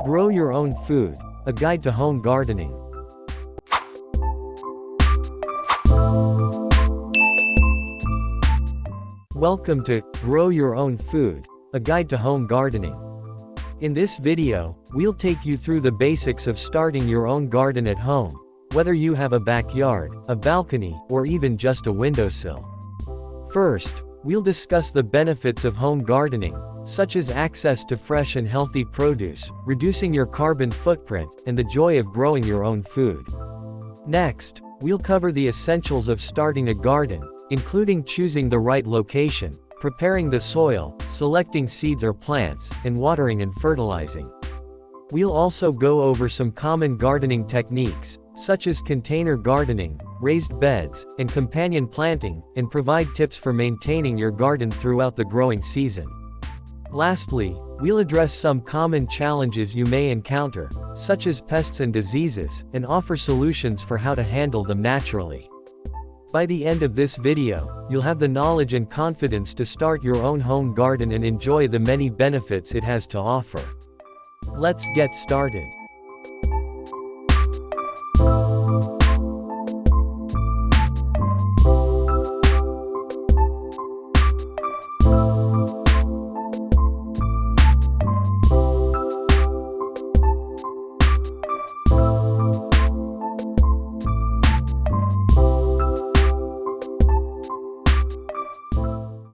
Grow your own food, a guide to home gardening. Welcome to Grow Your Own Food, a guide to home gardening. In this video, we'll take you through the basics of starting your own garden at home, whether you have a backyard, a balcony, or even just a windowsill. First, we'll discuss the benefits of home gardening, such as access to fresh and healthy produce, reducing your carbon footprint, and the joy of growing your own food. Next, we'll cover the essentials of starting a garden, including choosing the right location, preparing the soil, selecting seeds or plants, and watering and fertilizing. We'll also go over some common gardening techniques, such as container gardening, raised beds, and companion planting, and provide tips for maintaining your garden throughout the growing season. Lastly, we'll address some common challenges you may encounter, such as pests and diseases, and offer solutions for how to handle them naturally. By the end of this video, you'll have the knowledge and confidence to start your own home garden and enjoy the many benefits it has to offer. Let's get started.